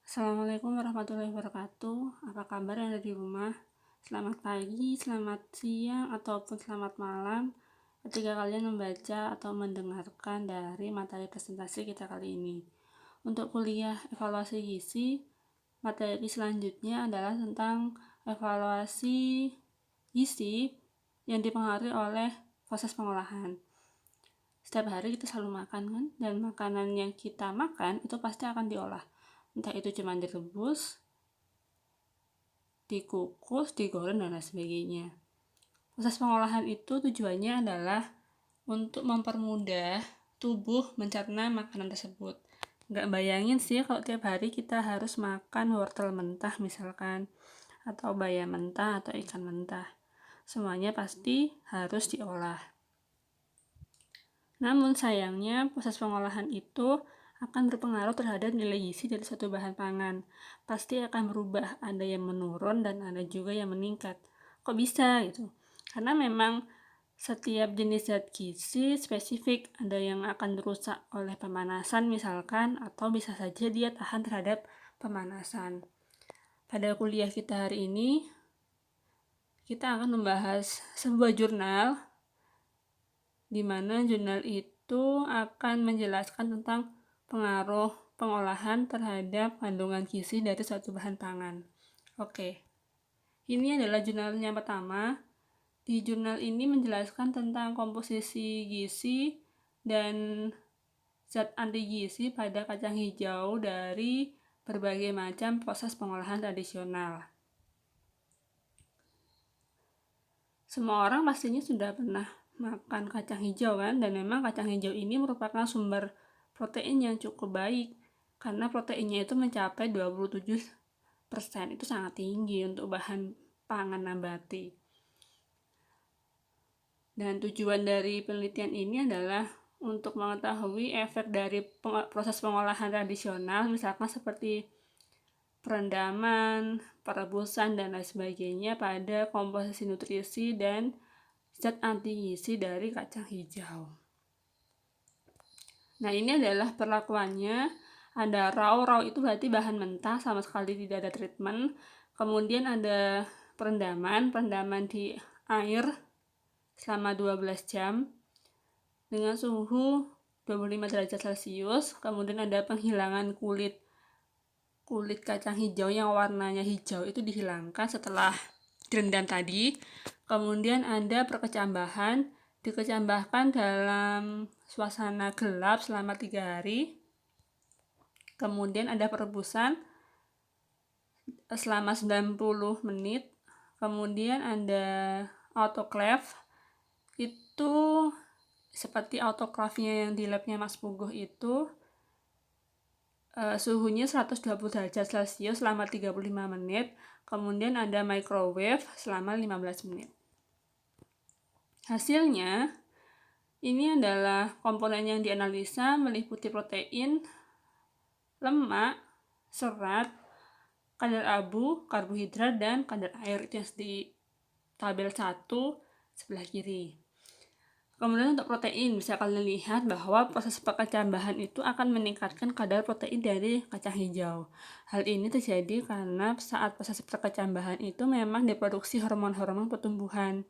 Assalamualaikum warahmatullahi wabarakatuh. Apa kabar yang ada di rumah? Selamat pagi, selamat siang, ataupun selamat malam ketika kalian membaca atau mendengarkan dari materi presentasi kita kali ini. Untuk kuliah evaluasi gizi, materi selanjutnya adalah tentang evaluasi gizi yang dipengaruhi oleh proses pengolahan. Setiap hari kita selalu makan kan, dan makanan yang kita makan itu pasti akan diolah, entah itu cuma direbus, dikukus, digoreng, dan lain sebagainya. Proses pengolahan itu tujuannya adalah untuk mempermudah tubuh mencerna makanan tersebut. Nggak bayangin sih kalau tiap hari kita harus makan wortel mentah misalkan, atau bayam mentah, atau ikan mentah. Semuanya pasti harus diolah. Namun sayangnya proses pengolahan itu akan berpengaruh terhadap nilai gizi dari suatu bahan pangan. Pasti akan berubah, ada yang menurun dan ada juga yang meningkat. Kok bisa gitu? Karena memang setiap jenis zat gizi spesifik, ada yang akan rusak oleh pemanasan misalkan, atau bisa saja dia tahan terhadap pemanasan. Pada kuliah kita hari ini, kita akan membahas sebuah jurnal di mana jurnal itu akan menjelaskan tentang pengaruh pengolahan terhadap kandungan gizi dari suatu bahan pangan. Oke, ini adalah jurnal yang pertama. Di jurnal ini menjelaskan tentang komposisi gizi dan zat anti gizi pada kacang hijau dari berbagai macam proses pengolahan tradisional. Semua orang pastinya sudah pernah makan kacang hijau kan, dan memang kacang hijau ini merupakan sumber protein yang cukup baik karena proteinnya itu mencapai 27%. Itu sangat tinggi untuk bahan pangan nabati. Dan tujuan dari penelitian ini adalah untuk mengetahui efek dari proses pengolahan tradisional, misalkan seperti perendaman, perebusan, dan lain sebagainya pada komposisi nutrisi dan zat anti gizi dari kacang hijau. Nah, ini adalah perlakuannya. Ada raw itu berarti bahan mentah, sama sekali tidak ada treatment. Kemudian ada perendaman di air selama 12 jam dengan suhu 25 derajat Celcius. Kemudian ada penghilangan kulit kacang hijau yang warnanya hijau itu dihilangkan setelah direndam tadi. Kemudian ada perkecambahan, dikecambahkan dalam suasana gelap selama 3 hari. Kemudian ada perebusan selama 90 menit. Kemudian ada autoclave, itu seperti autoclave-nya yang di labnya Mas Puguh itu, suhunya 120 derajat Celcius selama 35 menit. Kemudian ada microwave selama 15 menit. Hasilnya, ini adalah komponen yang dianalisa meliputi protein, lemak, serat, kadar abu, karbohidrat, dan kadar air. Itu yang di tabel 1 sebelah kiri. Kemudian untuk protein, bisa kalian lihat bahwa proses perkecambahan itu akan meningkatkan kadar protein dari kacang hijau. Hal ini terjadi karena saat proses perkecambahan itu memang diproduksi hormon-hormon pertumbuhan,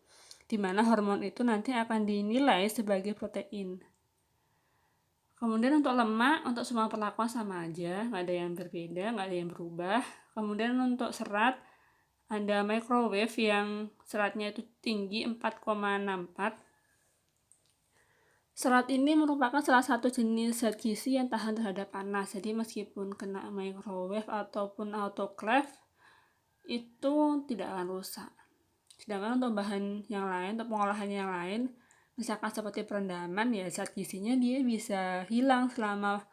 di mana hormon itu nanti akan dinilai sebagai protein. Kemudian untuk lemak, untuk semua perlakuan sama aja, nggak ada yang berbeda, nggak ada yang berubah. Kemudian untuk serat, ada microwave yang seratnya itu tinggi 4,64. Serat ini merupakan salah satu jenis zat gizi yang tahan terhadap panas. Jadi meskipun kena microwave ataupun autoclave, itu tidak akan rusak. Sedangkan untuk bahan yang lain, untuk pengolahan yang lain, misalkan seperti perendaman, ya zat gizinya dia bisa hilang selama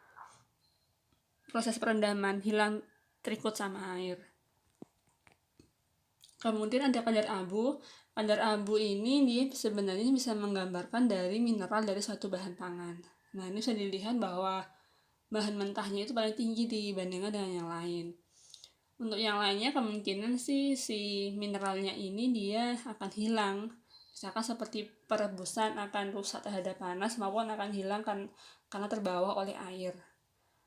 proses perendaman, hilang terikut sama air. Kemudian ada kadar abu. Kadar abu ini dia sebenarnya bisa menggambarkan dari mineral dari suatu bahan pangan. Nah, ini bisa dilihat bahwa bahan mentahnya itu paling tinggi dibandingkan dengan yang lain. Untuk yang lainnya kemungkinan sih si mineralnya ini dia akan hilang. Misalkan seperti perebusan akan rusak terhadap panas maupun akan hilang karena terbawa oleh air.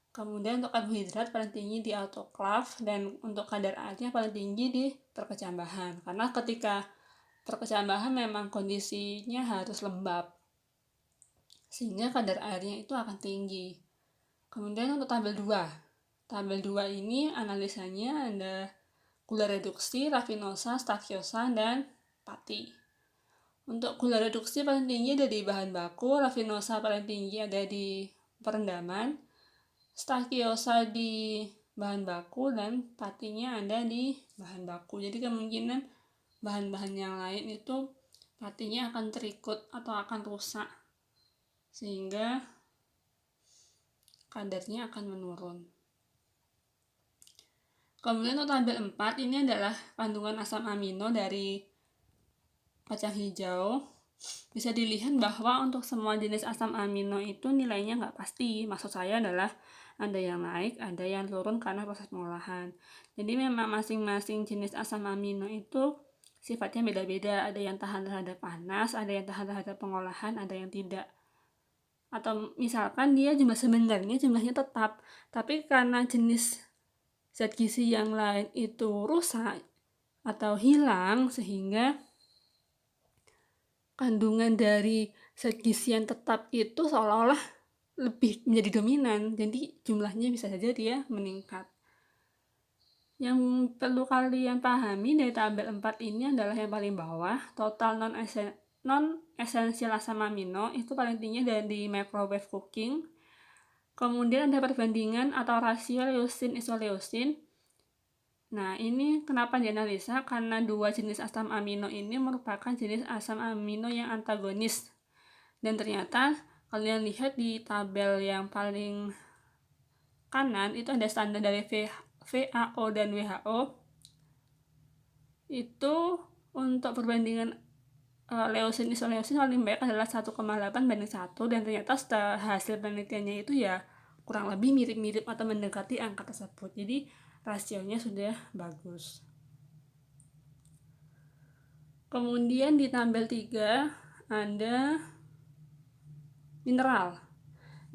Kemudian untuk karbohidrat paling tinggi di autoclave, dan untuk kadar airnya paling tinggi di perkecambahan. Karena ketika perkecambahan memang kondisinya harus lembab, sehingga kadar airnya itu akan tinggi. Kemudian untuk tabel 2. Tabel 2 ini analisanya ada gula reduksi, rafinosa, stakiosa, dan pati. Untuk gula reduksi paling tinggi ada di bahan baku, rafinosa paling tinggi ada di perendaman, stakiosa di bahan baku, dan patinya ada di bahan baku. Jadi kemungkinan bahan-bahan yang lain itu patinya akan terikut atau akan rusak, sehingga kadarnya akan menurun. Kemudian untuk tabel 4 ini adalah kandungan asam amino dari kacang hijau. Bisa dilihat bahwa untuk semua jenis asam amino itu nilainya nggak pasti. Maksud saya adalah ada yang naik, ada yang turun karena proses pengolahan. Jadi memang masing-masing jenis asam amino itu sifatnya beda-beda. Ada yang tahan terhadap panas, ada yang tahan terhadap pengolahan, ada yang tidak. Atau misalkan dia sebenarnya jumlahnya tetap, tapi karena jenis zat gizi yang lain itu rusak atau hilang, sehingga kandungan dari zat gizi yang tetap itu seolah-olah lebih menjadi dominan, jadi jumlahnya bisa saja dia meningkat. Yang perlu kalian pahami dari tabel 4 ini adalah yang paling bawah, total non-esensial asam amino itu paling tinggi dari microwave cooking. Kemudian ada perbandingan atau rasio leusin-isoleusin. Nah, ini kenapa dianalisa? Karena dua jenis asam amino ini merupakan jenis asam amino yang antagonis. Dan ternyata kalian lihat di tabel yang paling kanan itu ada standar dari VAO dan WHO. Itu untuk perbandingan leusin isoleusin paling baik adalah 1,8 banding 1, dan ternyata setelah hasil penelitiannya itu ya kurang lebih mirip-mirip atau mendekati angka tersebut. Jadi rasionya sudah bagus. Kemudian di tabel 3 ada mineral.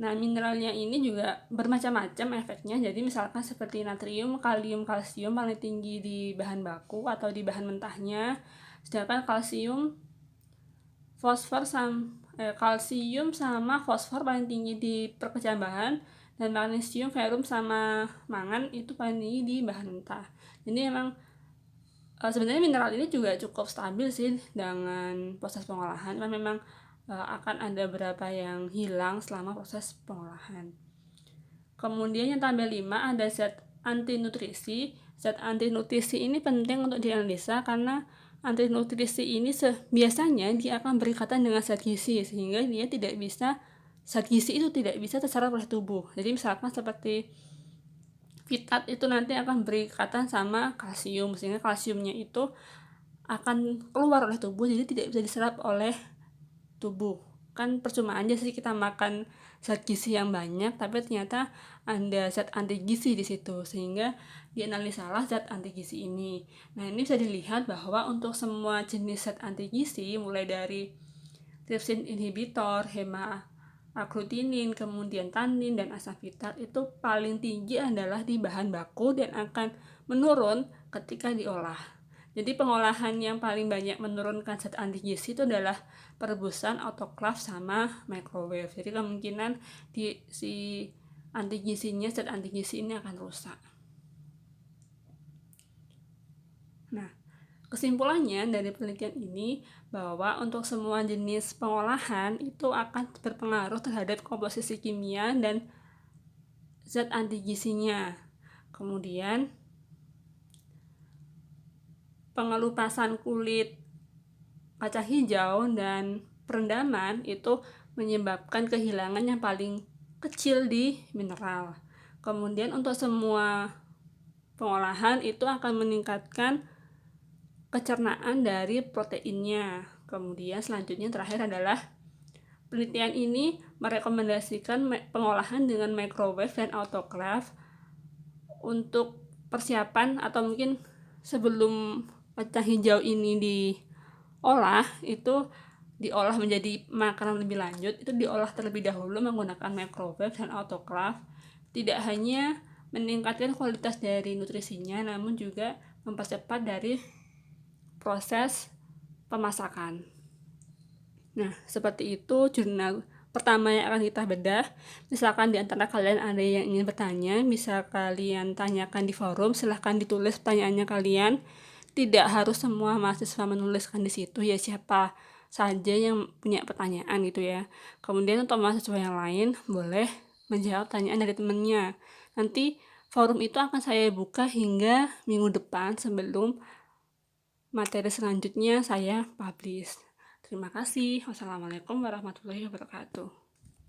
Nah, mineralnya ini juga bermacam-macam efeknya. Jadi misalkan seperti natrium, kalium, kalsium paling tinggi di bahan baku atau di bahan mentahnya. Sedangkan kalsium sama fosfor paling tinggi di perkecambahan, dan magnesium, ferrum, sama mangan itu paling tinggi di bahan mentah. Jadi memang sebenarnya mineral ini juga cukup stabil sih dengan proses pengolahan, dan memang akan ada beberapa yang hilang selama proses pengolahan. Kemudian yang tabel 5 ada zat antinutrisi. Zat antinutrisi ini penting untuk dianalisa karena antinutrisi ini biasanya dia akan berikatan dengan zat gizi, sehingga zat gizi itu tidak bisa terserap oleh tubuh. Jadi misalkan seperti fitat itu nanti akan berikatan sama kalsium, sehingga kalsiumnya itu akan keluar oleh tubuh, jadi tidak bisa diserap oleh tubuh. Kan percuma aja sih kita makan zat gizi yang banyak tapi ternyata ada zat anti gizi di situ, sehingga dianalisalah zat anti gizi ini. Nah, ini bisa dilihat bahwa untuk semua jenis zat anti gizi mulai dari trypsin inhibitor, hema-agglutinin, kemudian tannin, dan asam fitat itu paling tinggi adalah di bahan baku dan akan menurun ketika diolah. Jadi pengolahan yang paling banyak menurunkan zat anti gizi itu adalah perebusan, autoclave, sama microwave. Jadi kemungkinan zat anti gizi ini akan rusak. Nah, kesimpulannya dari penelitian ini bahwa untuk semua jenis pengolahan itu akan berpengaruh terhadap komposisi kimia dan zat anti gizinya. Kemudian pengelupasan kulit kacang hijau dan perendaman itu menyebabkan kehilangan yang paling kecil di mineral. Kemudian untuk semua pengolahan itu akan meningkatkan kecernaan dari proteinnya. Kemudian selanjutnya terakhir adalah penelitian ini merekomendasikan pengolahan dengan microwave dan autoclave untuk persiapan, atau mungkin sebelum kacang hijau ini diolah, itu diolah menjadi makanan lebih lanjut, itu diolah terlebih dahulu menggunakan microwave dan autoclave. tidak hanya meningkatkan kualitas dari nutrisinya, namun juga mempercepat dari proses pemasakan. Nah, seperti itu jurnal pertama yang akan kita bedah. Misalkan di antara kalian ada yang ingin bertanya, bisa kalian tanyakan di forum, silahkan ditulis pertanyaannya kalian. Tidak harus semua mahasiswa menuliskan di situ, ya siapa saja yang punya pertanyaan gitu ya. Kemudian untuk mahasiswa yang lain boleh menjawab pertanyaan dari temannya. Nanti forum itu akan saya buka hingga minggu depan sebelum materi selanjutnya saya publish. Terima kasih. Wassalamualaikum warahmatullahi wabarakatuh.